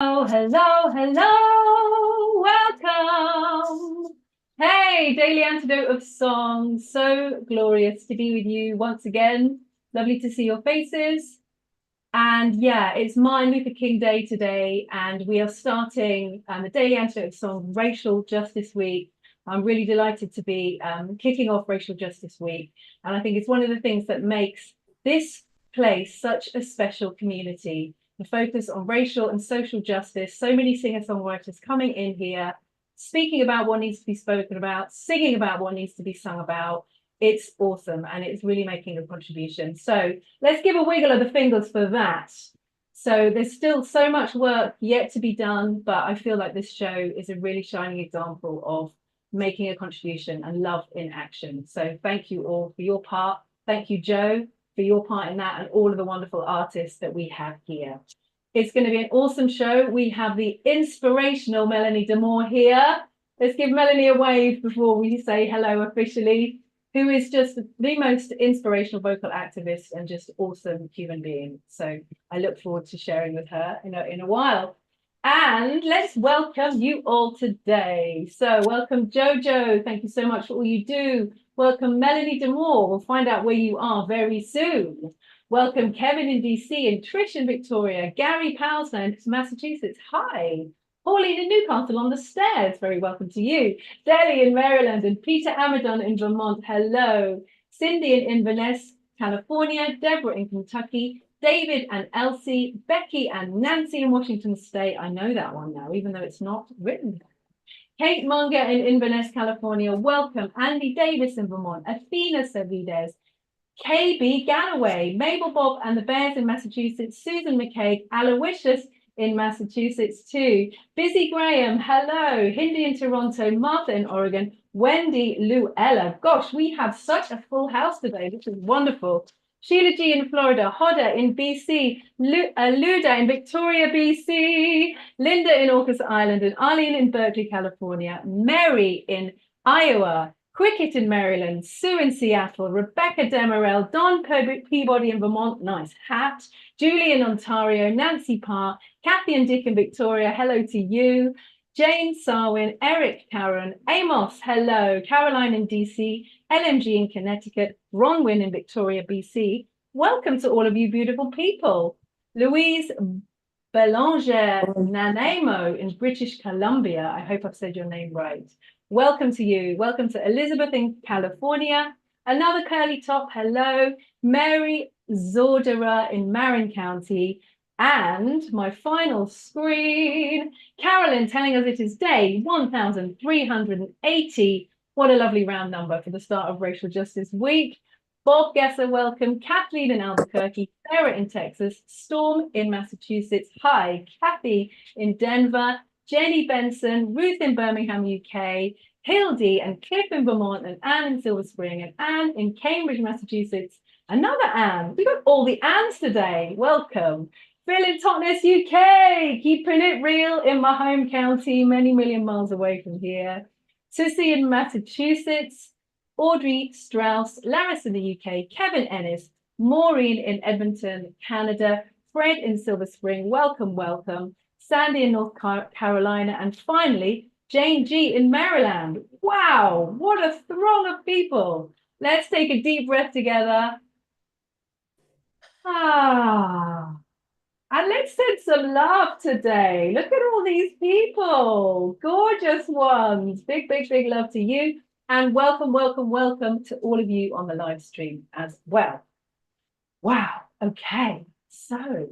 Oh, hello, hello, welcome. Hey, Daily Antidote of Song. So glorious to be with you once again. Lovely to see your faces. And yeah, it's Martin Luther King Day today, and we are starting the Daily Antidote of Song Racial Justice Week. I'm really delighted to be kicking off Racial Justice Week. And I think it's one of the things that makes this place such a special community. The focus on racial and social justice, so many singer-songwriters coming in here, speaking about what needs to be spoken about, singing about what needs to be sung about. It's awesome, and it's really making a contribution. So let's give a wiggle of the fingers for that. So there's still so much work yet to be done, but I feel like this show is a really shining example of making a contribution and love in action. So thank you all for your part. Thank you, Jo, for your part in that, and all of the wonderful artists that we have here. It's going to be an awesome show. We have the inspirational Melanie DeMore here. Let's give Melanie a wave before we say hello officially, who is just the most inspirational vocal activist and just awesome human being. So I look forward to sharing with her in a while. And let's welcome you all today. So welcome Jojo. Thank you so much for all you do. Welcome Melanie DeMore. We'll find out where you are very soon. Welcome Kevin in DC and Trish in Victoria. Gary Palsner in Massachusetts. Hi. Pauline in Newcastle on the stairs. Very welcome to you. Deli in Maryland and Peter Amadon in Vermont. Hello. Cindy in Inverness, California. Deborah in Kentucky. David and Elsie, Becky and Nancy in Washington State. I know that one now, even though it's not written. Kate Munger in Inverness, California. Welcome. Andy Davis in Vermont. Athena Savides. KB Galloway. Mabel Bob and the Bears in Massachusetts. Susan McCaig. Aloysius in Massachusetts too. Busy Graham. Hello. Hindi in Toronto. Martha in Oregon. Wendy Luella. Gosh, we have such a full house today. This is wonderful. Sheila G in Florida, Hoda in BC, Luda in Victoria, BC, Linda in Orcas Island, and Arlene in Berkeley, California, Mary in Iowa, Cricket in Maryland, Sue in Seattle, Rebecca Demerel, Don Peabody in Vermont, nice hat, Julie in Ontario, Nancy Parr, Kathy and Dick in Victoria, hello to you, Jane Sarwin, Eric Karen, Amos, hello, Caroline in DC, LMG in Connecticut, Ronwin in Victoria, BC. Welcome to all of you beautiful people. Louise Belanger Nanaimo in British Columbia. I hope I've said your name right. Welcome to you. Welcome to Elizabeth in California. Another curly top, hello. Mary Zordera in Marin County. And my final screen, Carolyn telling us it is day 1380. What a lovely round number for the start of Racial Justice Week. Bob Gesser, welcome. Kathleen in Albuquerque, Sarah in Texas, Storm in Massachusetts. Hi, Kathy in Denver, Jenny Benson, Ruth in Birmingham, UK, Hildy and Cliff in Vermont, and Anne in Silver Spring, and Anne in Cambridge, Massachusetts. Another Anne. We got all the Annes today. Welcome. Phil in Totnes, UK, keeping it real in my home county, many million miles away from here. Sissy in Massachusetts, Audrey Strauss, Laris in the UK, Kevin Ennis, Maureen in Edmonton, Canada, Fred in Silver Spring, welcome, welcome, Sandy in North Carolina, and finally, Jane G in Maryland. Wow, what a throng of people. Let's take a deep breath together. And let's send some love today. Look at all these people, gorgeous ones. Big, big, big love to you. And welcome, welcome, welcome to all of you on the live stream as well. Wow, okay, so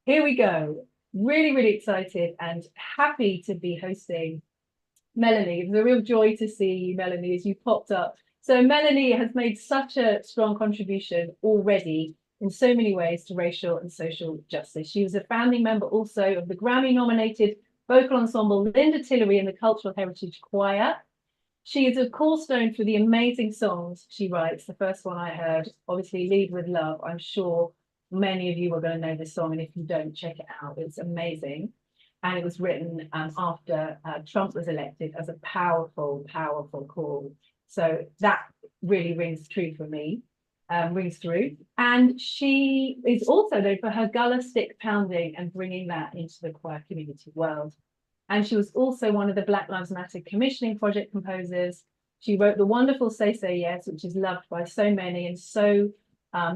here we go. Really, really excited and happy to be hosting Melanie. It was a real joy to see you, Melanie, as you popped up. So Melanie has made such a strong contribution already in so many ways to racial and social justice. She was a founding member also of the Grammy-nominated vocal ensemble Linda Tillery and the Cultural Heritage Choir. She is a cornerstone for the amazing songs she writes. The first one I heard, obviously, Lead With Love. I'm sure many of you are going to know this song, and if you don't, check it out. It's amazing. And it was written after Trump was elected as a powerful, powerful call. So that really rings true for me. rings through. And she is also known for her gullah stick pounding and bringing that into the choir community world. And she was also one of the Black Lives Matter commissioning project composers. She wrote the wonderful Say Say Yes, which is loved by so many and so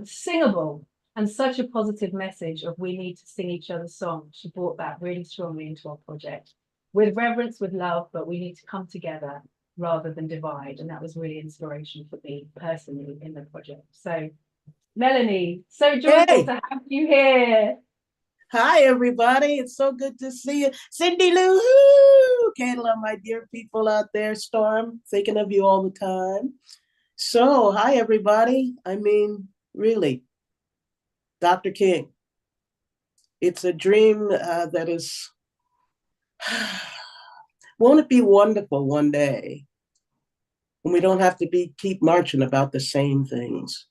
singable, and such a positive message of we need to sing each other's songs. She brought that really strongly into our project with reverence, with love, but we need to come together rather than divide. And that was really inspiration for me personally in the project. So Melanie, so joyful to have you here. Hi, everybody. It's so good to see you. Cindy Lou, Kayla, my dear people out there, Storm, thinking of you all the time. So, hi, everybody. I mean, really, Dr. King. It's a dream that is, won't it be wonderful one day when we don't have to keep marching about the same things?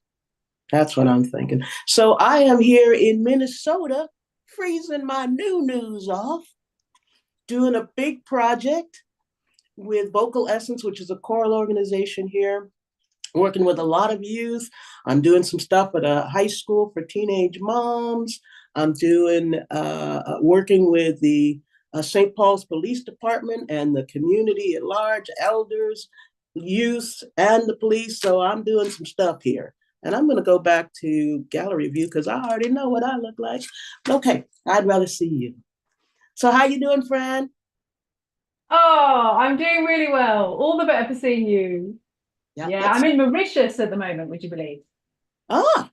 That's what I'm thinking. So I am here in Minnesota, freezing my news off, doing a big project with Vocal Essence, which is a choral organization here, working with a lot of youth. I'm doing some stuff at a high school for teenage moms. I'm doing working with the St. Paul's Police Department and the community at large, elders, youth, and the police. So I'm doing some stuff here. And I'm going to go back to gallery view because I already know what I look like. Okay, I'd rather see you. So how you doing, Fran? Oh, I'm doing really well. All the better for seeing you. Yeah, I'm in Mauritius at the moment, would you believe? Ah.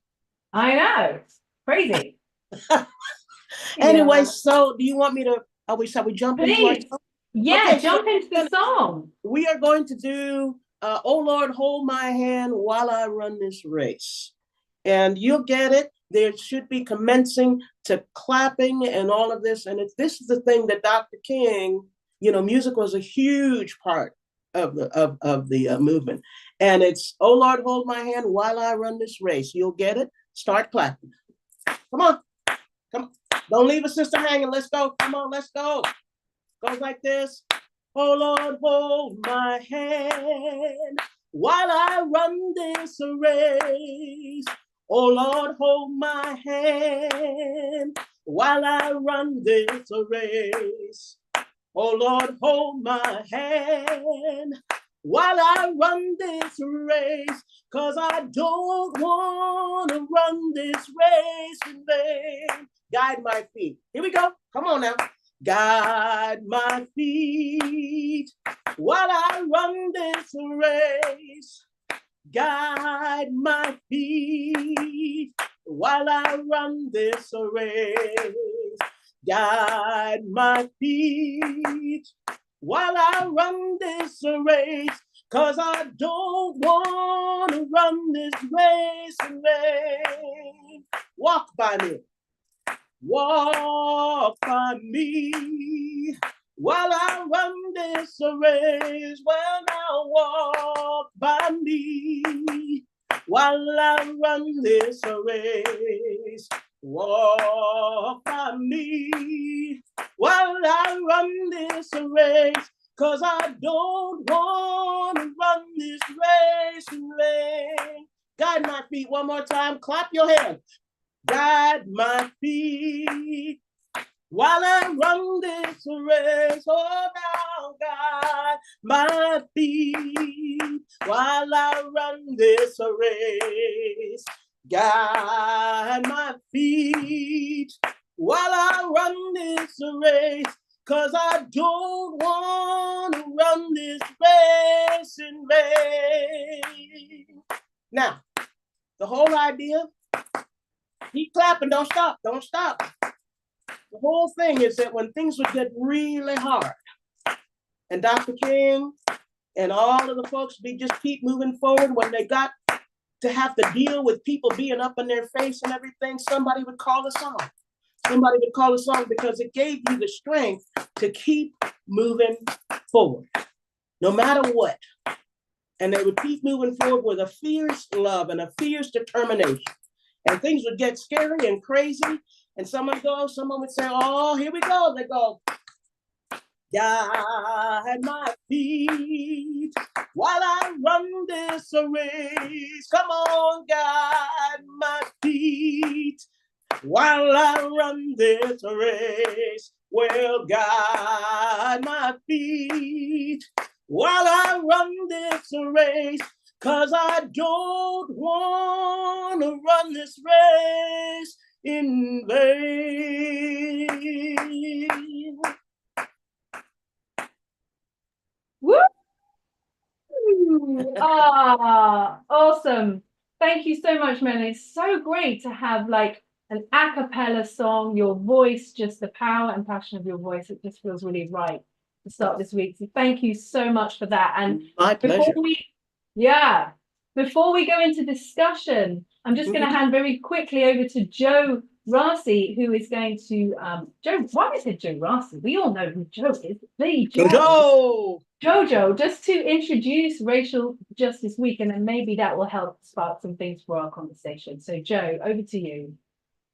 I know. Crazy. Anyway, yeah. So do you want me to, shall we jump Please. into our song? Yeah, okay, jump into the song. We are going to do Oh Lord, Hold My Hand While I Run This Race. And you'll get it. There should be commencing to clapping and all of this. And this is the thing that Dr. King, music was a huge part of the movement. And it's Oh Lord, Hold My Hand While I Run This Race. You'll get it. Start clapping. Come on. Come on. Don't leave a sister hanging. Let's go. Come on, let's go. Goes like this. Oh Lord, hold my hand while I run this race. Oh Lord, hold my hand while I run this race. Oh Lord, hold my hand while I run this race, 'cause I don't want to run this race in vain. Guide my feet. Here we go. Come on now. Guide my feet while I run this race. Guide my feet while I run this race. Guide my feet while I run this race, 'cause I don't want to run this race in vain. Walk by me. Walk by me while I run this race. Well, now walk by me while I run this race. Walk by me while I run this race, 'cause I don't want to run this race in vain. Guide my feet one more time. Clap your hands. Guide my feet while I run this race. Oh, now guide my feet while I run this race. Guide my feet while I run this race, 'cause I don't want to run this race in vain. Now, the whole idea, keep clapping, don't stop, don't stop. The whole thing is that when things would get really hard, and Dr. King and all of the folks would just keep moving forward, when they got to have to deal with people being up in their face and everything, somebody would call a song. Somebody would call a song because it gave you the strength to keep moving forward, no matter what. And they would keep moving forward with a fierce love and a fierce determination. And things would get scary and crazy. And someone would say, oh, here we go. They go, guide my feet while I run this race. Come on, guide my feet while I run this race. Well, guide my feet while I run this race, 'cause I don't want to run this race in vain. Woo! Ah, awesome. Thank you so much, Melanie. It's so great to have like an a cappella song, your voice, just the power and passion of your voice. It just feels really right to start this week. So thank you so much for that. And my pleasure. Before we go into discussion, I'm just going to hand very quickly over to Jo Rasi, who is going to why is it Jo Rasi? We all know who Jo is. The Jojo, just to introduce Racial Justice Week, and then maybe that will help spark some things for our conversation. So Jo, over to you.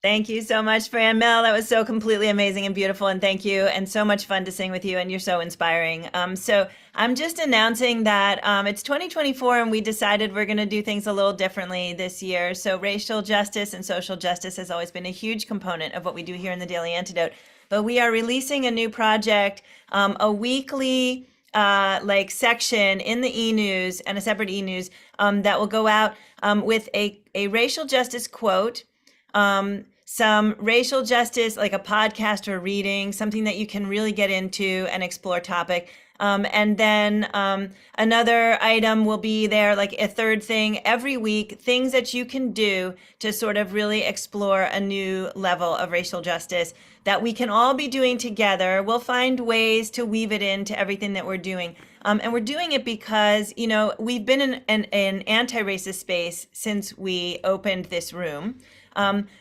Thank you so much, Fran. Mel, that was so completely amazing and beautiful, and thank you, and so much fun to sing with you, and you're so inspiring. So I'm just announcing that it's 2024, and we decided we're going to do things a little differently this year. So racial justice and social justice has always been a huge component of what we do here in the Daily Antidote, but we are releasing a new project, a weekly like section in the e-news and a separate e-news that will go out with a racial justice quote, some racial justice, like a podcast or reading, something that you can really get into and explore topic. And then another item will be there, like a third thing every week, things that you can do to sort of really explore a new level of racial justice that we can all be doing together. We'll find ways to weave it into everything that we're doing. And we're doing it because, you know, we've been in an anti-racist space since we opened this room.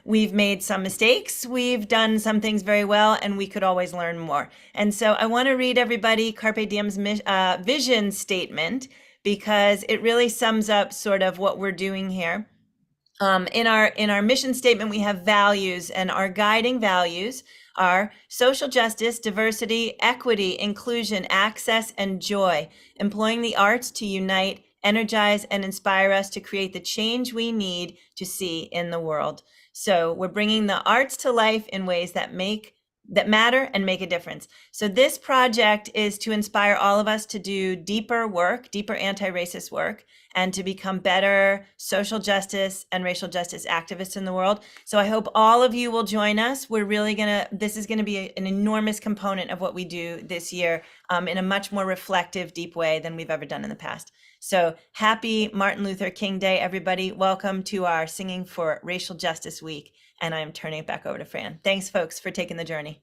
We've made some mistakes, we've done some things very well, and we could always learn more. And so I want to read everybody Carpe Diem's vision statement, because it really sums up sort of what we're doing here. In our mission statement, we have values, and our guiding values are social justice, diversity, equity, inclusion, access, and joy, employing the arts to unite, energize, and inspire us to create the change we need to see in the world. So we're bringing the arts to life in ways that matter and make a difference. So this project is to inspire all of us to do deeper work, deeper anti-racist work, and to become better social justice and racial justice activists in the world. So I hope all of you will join us. We're really this is gonna be an enormous component of what we do this year in a much more reflective, deep way than we've ever done in the past. So happy Martin Luther King Day, everybody. Welcome to our Singing for Racial Justice Week. And I'm turning it back over to Fran. Thanks, folks, for taking the journey.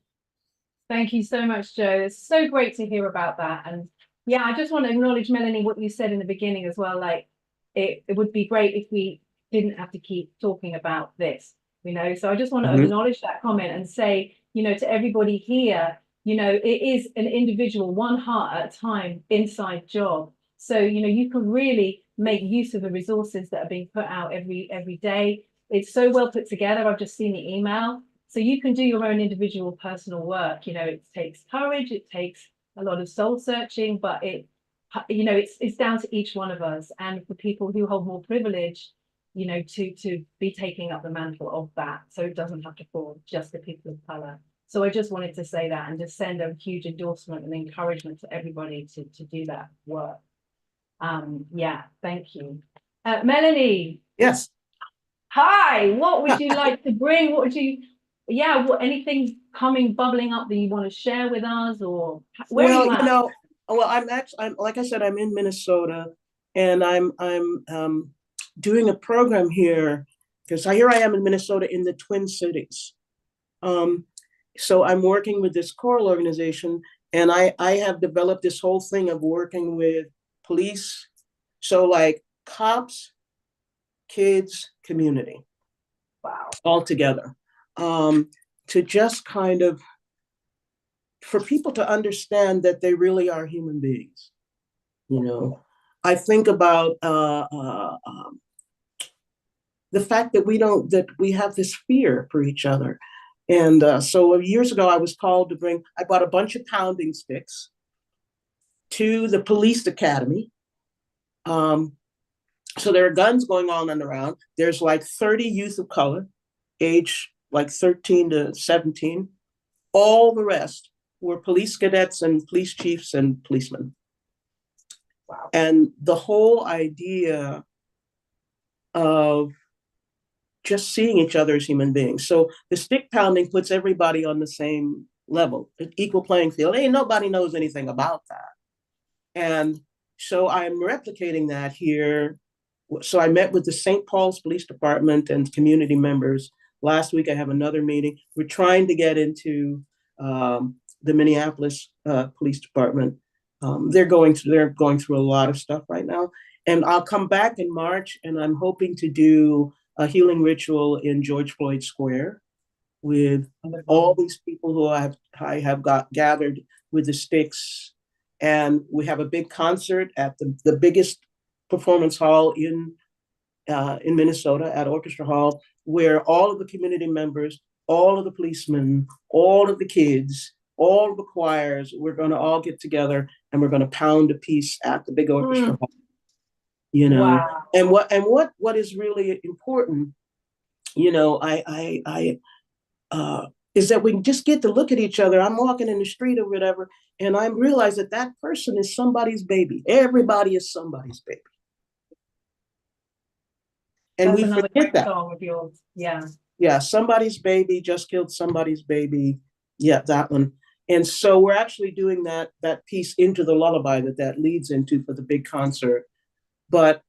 Thank you so much, Jo. It's so great to hear about that. And yeah, I just want to acknowledge, Melanie, what you said in the beginning as well. Like, it would be great if we didn't have to keep talking about this, you know. So I just want to acknowledge that comment and say, you know, to everybody here, you know, it is an individual, one heart at a time inside job. So, you know, you can really make use of the resources that are being put out every day. It's so well put together. I've just seen the email. So you can do your own individual personal work. You know, it takes courage, it takes a lot of soul searching, but it's down to each one of us, and for people who hold more privilege, you know, to be taking up the mantle of that, so it doesn't have to fall just to people of color. So I just wanted to say that and just send a huge endorsement and encouragement to everybody to do that work. Yeah, thank you. Melanie. Yes. Hi, what would you like to bring? Anything bubbling up that you want to share with us, or where are you at? You know, I'm like I said, I'm in Minnesota, and I'm doing a program here, because here I am in Minnesota in the Twin Cities. So I'm working with this choral organization, and I have developed this whole thing of working with police. So like cops, kids, community. Wow. All together. To just kind of, for people to understand that they really are human beings. You know, I think about the fact that we have this fear for each other. And so years ago, I was called to I bought a bunch of pounding sticks to the police academy. So there are guns going on and around. There's like 30 youth of color, age like 13 to 17. All the rest were police cadets and police chiefs and policemen. Wow. And the whole idea of just seeing each other as human beings. So the stick pounding puts everybody on the same level, an equal playing field. Ain't nobody knows anything about that. And so I'm replicating that here. So I met with the St. Paul's Police Department and community members. Last week I have another meeting. We're trying to get into the Minneapolis Police Department. They're going through a lot of stuff right now. And I'll come back in March, and I'm hoping to do a healing ritual in George Floyd Square with all these people who I have got gathered with the sticks. And we have a big concert at the biggest performance hall in Minnesota, at Orchestra Hall, where all of the community members, all of the policemen, all of the kids, all of the choirs, we're going to all get together and we're going to pound a piece at the big orchestra hall. You know, wow. and what is really important, you know, is that we just get to look at each other. I'm walking in the street or whatever, and I realize that that person is somebody's baby. Everybody is somebody's baby. And That's we another forget great that. song of yours. Yeah. Yeah, somebody's baby just killed somebody's baby. Yeah, that one. And so we're actually doing that piece into the lullaby that leads into for the big concert. But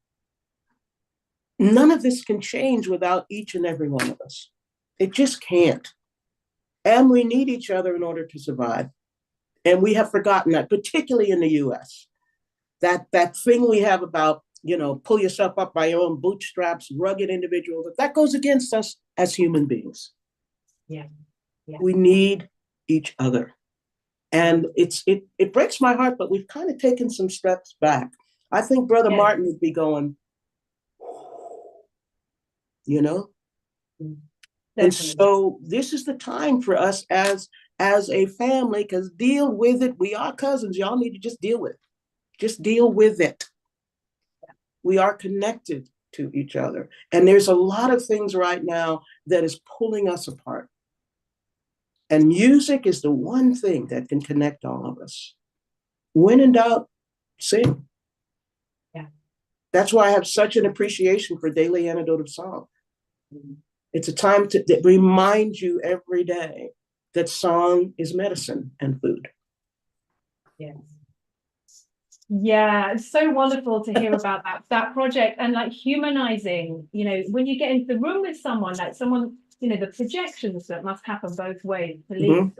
none of this can change without each and every one of us. It just can't. And we need each other in order to survive. And we have forgotten that, particularly in the US. That thing we have about, you know, pull yourself up by your own bootstraps, rugged individuals, that goes against us as human beings. Yeah. Yeah. We need each other. And it breaks my heart, but we've kind of taken some steps back. I think Brother Martin would be going, you know? Definitely. And so this is the time for us as a family, because deal with it. We are cousins. Y'all need to just deal with it. Just deal with it. We are connected to each other. And there's a lot of things right now that is pulling us apart. And music is the one thing that can connect all of us. When in doubt, sing. Yeah. That's why I have such an appreciation for Daily Antidote of Song. It's a time that reminds you every day that song is medicine and food. Yes. Yeah, it's so wonderful to hear about that project, and like humanizing, you know, when you get into the room with someone, like someone, you know, the projections that must happen both ways, police, you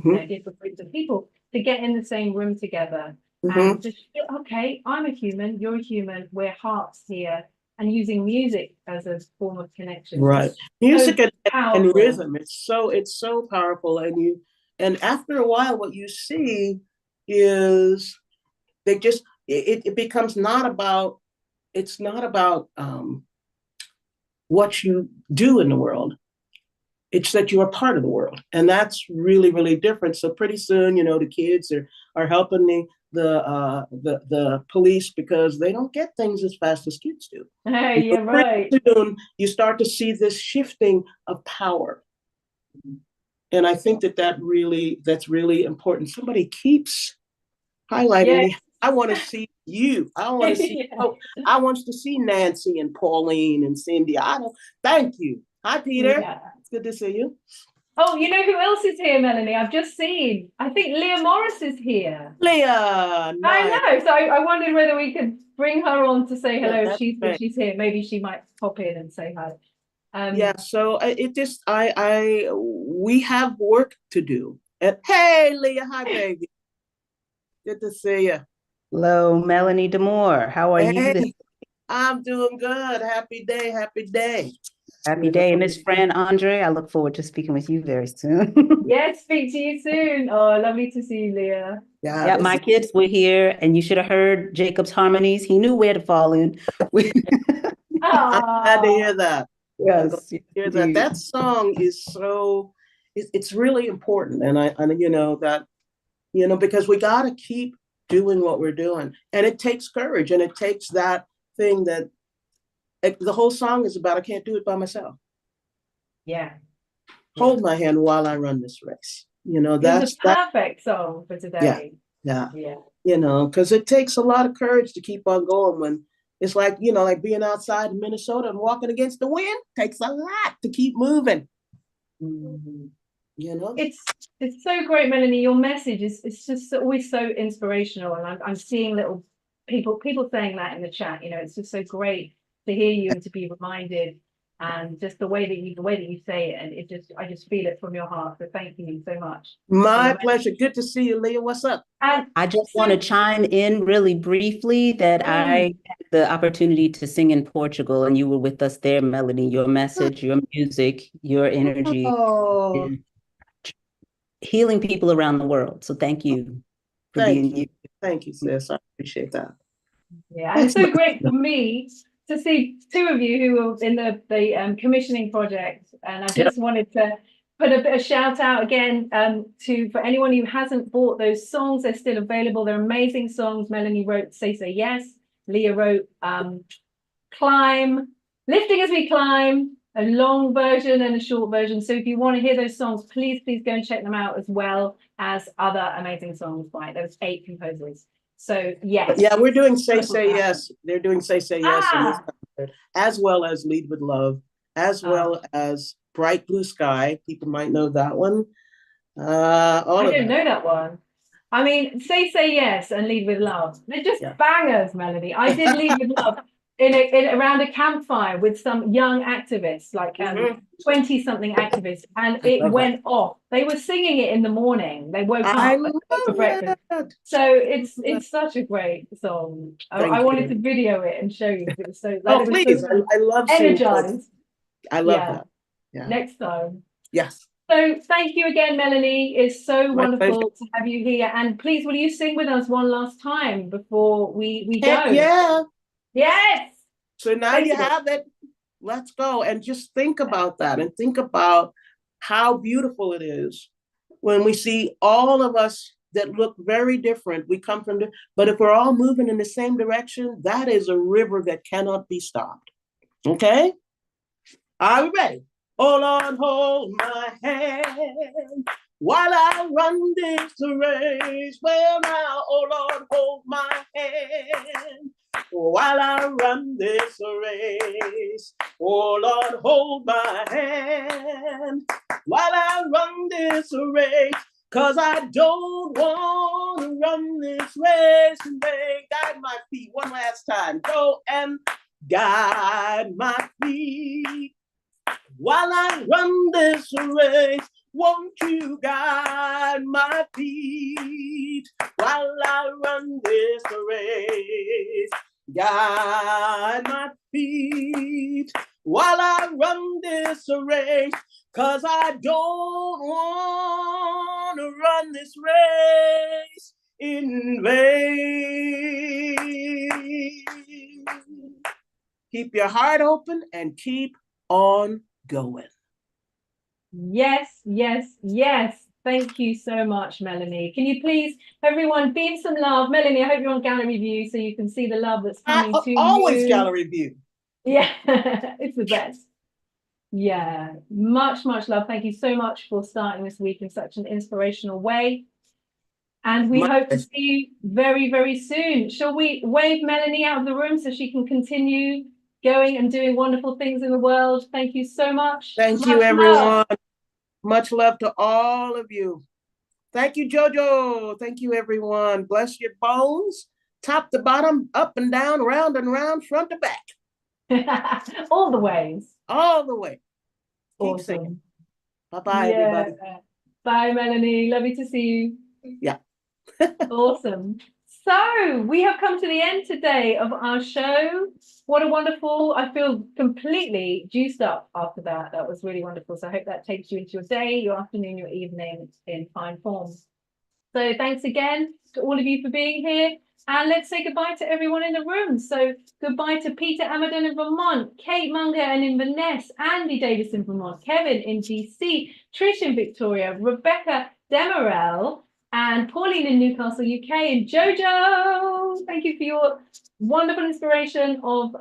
know, different groups of people to get in the same room together and just feel, okay, I'm a human, you're a human, we're hearts here, and using music as a form of connection. Right. Music so and rhythm, it's so powerful. And after a while, what you see is they just, it becomes it's not about what you do in the world. It's that you're a part of the world. And that's really, really different. So pretty soon, you know, the kids are helping the police because they don't get things as fast as kids do. Hey, you're right. Soon, you start to see this shifting of power. And I think that's really important. Somebody keeps highlighting me. I want to see you. I want to see. I want to see Nancy and Pauline and Cindy. Thank you. Hi, Peter. Yeah. It's good to see you. Oh, you know who else is here, Melanie? I've just seen. I think Leah Morris is here. Leah. Nice. I know. So I wondered whether we could bring her on to say hello if she's here. Maybe she might pop in and say hi. So we have work to do. And hey, Leah, hi, baby. Good to see you. Hello, Melanie DeMore. How are you? I'm doing good. Happy day. Happy day. Happy day. And Miss Fran Andre, I look forward to speaking with you very soon. Yes, speak to you soon. Oh, lovely to see you, Leah. Yeah, my kids were here, and you should have heard Jacob's harmonies. He knew where to fall in. I'm glad to hear that. Yes. Hear that. That song is so, it's really important. And you know, that, you know, because we got to keep doing what we're doing. And it takes courage, and it takes that thing that the whole song is about. I can't do it by myself. Yeah. Hold my hand while I run this race. You know, It's that's a perfect song for today. yeah. Yeah. You know, because it takes a lot of courage to keep on going when it's like, you know, like being outside in Minnesota and walking against the wind takes a lot to keep moving. Mhm. You know, It's so great, Melanie. Your message is it's just always so inspirational, and I'm seeing little people saying that in the chat. You know, it's just so great to hear you and to be reminded, and just the way that you say it, and I just feel it from your heart. So thank you so much. my pleasure. Good to see you, Leah. What's up? And I just so- want to chime in really briefly that I had the opportunity to sing in Portugal, and you were with us there, Melanie. Your message, your music, your energy Oh, is healing people around the world. So thank you for thank being you. you. Thank you, sis. I appreciate that. yeah, and it's so great for me to see two of you who were in the commissioning project, and I just wanted to put a bit of shout out again for anyone who hasn't bought those songs. They're still available. They're amazing songs. Melanie wrote "Say Say Yes." Leah wrote "Climb," "Lifting as We Climb," a long version and a short version. So if you want to hear those songs, please go and check them out, as well as other amazing songs by those 8 composers. So yes. Yeah, we're doing Say Say Yes. They're doing Say Say Yes, as well as Lead with Love, as well as Bright Blue Sky. People might know that one. I didn't know that one. I mean, Say Yes and Lead with Love. They're just bangers, Melanie. I did Lead with Love in around a campfire with some young activists, like 20-something activists, and it went off. They were singing it in the morning. They woke up for breakfast. So it's such a great song. I wanted to video it and show you, because it was so please. I love energized. I love that. Yeah. Next time. Yes. So thank you again, Melanie. It's so My wonderful pleasure. to have you here. And please, will you sing with us one last time before we Heck go? yeah. Yes. So now you have it. Let's go. And just think about that, and think about how beautiful it is when we see all of us that look very different. We come from, but if we're all moving in the same direction, that is a river that cannot be stopped. Okay? Are we ready? Oh Lord, hold my hand while I run this race. Well now, oh Lord, hold my hand while I run this race. Oh Lord, hold my hand while I run this race. 'Cause I don't want to run this race and they guide my feet. One last time. Go and guide my feet while I run this race. Won't you guide my feet while I run this race? Guide my feet while I run this race. 'Cause I don't want to run this race in vain. Keep your heart open and keep on going. Yes, yes, yes. Thank you so much, Melanie. Can you please, everyone, beam some love? Melanie, I hope you're on gallery view so you can see the love that's coming to you. Always gallery view. Yeah, it's the best. Yeah, much love. Thank you so much for starting this week in such an inspirational way. And we hope to see you very, very soon. Shall we wave Melanie out of the room so she can continue going and doing wonderful things in the world? Thank you so much. Thank you, everyone. Much love to all of you. Thank you, Jojo. Thank you, everyone. Bless your bones, top to bottom, up and down, round and round, front to back. All the ways. All the way. Awesome. Keep singing. Bye-bye, everybody. Bye, Melanie. Lovely to see you. Yeah. Awesome. So we have come to the end today of our show. What a wonderful, I feel completely juiced up after that. That was really wonderful. So I hope that takes you into your day, your afternoon, your evening in fine form. So thanks again to all of you for being here. And let's say goodbye to everyone in the room. So goodbye to Peter Amadon in Vermont, Kate Munger and Inverness, Andy Davis in Vermont, Kevin in GC, Trish in Victoria, Rebecca Demerel, and Pauline in Newcastle, UK, and Jojo. Thank you for your wonderful inspiration of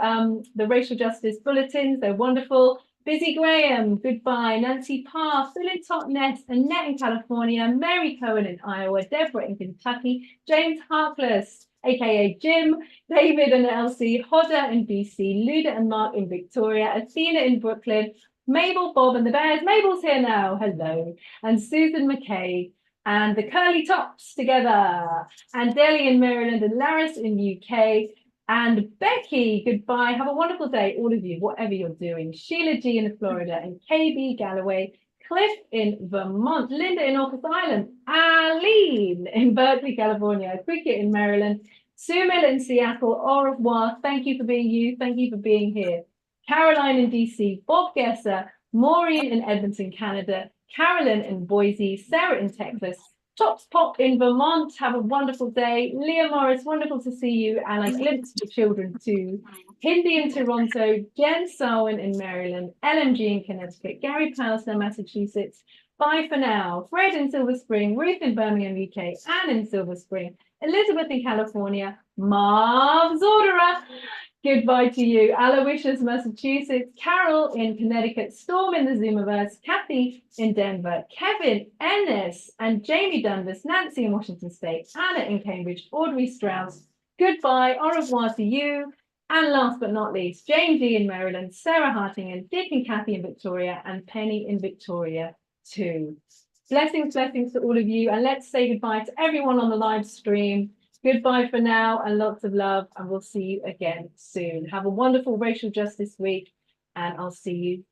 the racial justice bulletins. They're wonderful. Busy Graham, goodbye. Nancy Parr, Phil in Totnes, Annette in California, Mary Cohen in Iowa, Deborah in Kentucky, James Harkless, aka Jim, David and Elsie, Hodder in BC, Luda and Mark in Victoria, Athena in Brooklyn, Mabel, Bob and the Bears. Mabel's here now, hello, and Susan McKay, and the Curly Tops together, and Deli in Maryland, and Laris in UK, and Becky, goodbye. Have a wonderful day, all of you, whatever you're doing. Sheila G in Florida, and KB Galloway, Cliff in Vermont, Linda in Orcas Island, Aline in Berkeley, California, Cricket in Maryland, Sumil in Seattle, au revoir. Thank you for being you. Thank you for being here. Caroline in DC, Bob Gesser, Maureen in Edmonton, Canada, Carolyn in Boise, Sarah in Texas, Tops Pop in Vermont. Have a wonderful day. Leah Morris, wonderful to see you. And I glimpsed the children too. Hindi in Toronto, Jen Sarwin in Maryland, LMG in Connecticut, Gary Pallister, Massachusetts. Bye for now. Fred in Silver Spring, Ruth in Birmingham, UK, Anne in Silver Spring, Elizabeth in California, Marv Zordera. Goodbye to you. Aloysius, Massachusetts, Carol in Connecticut, Storm in the Zoomiverse, Kathy in Denver, Kevin, Ennis, and Jamie Dundas, Nancy in Washington State, Anna in Cambridge, Audrey Strauss. Goodbye, au revoir to you. And last but not least, Jane D in Maryland, Sarah Hartingen, Dick and Kathy in Victoria, and Penny in Victoria too. Blessings, blessings to all of you. And let's say goodbye to everyone on the live stream. Goodbye for now and lots of love, and we'll see you again soon. Have a wonderful racial justice week, and I'll see you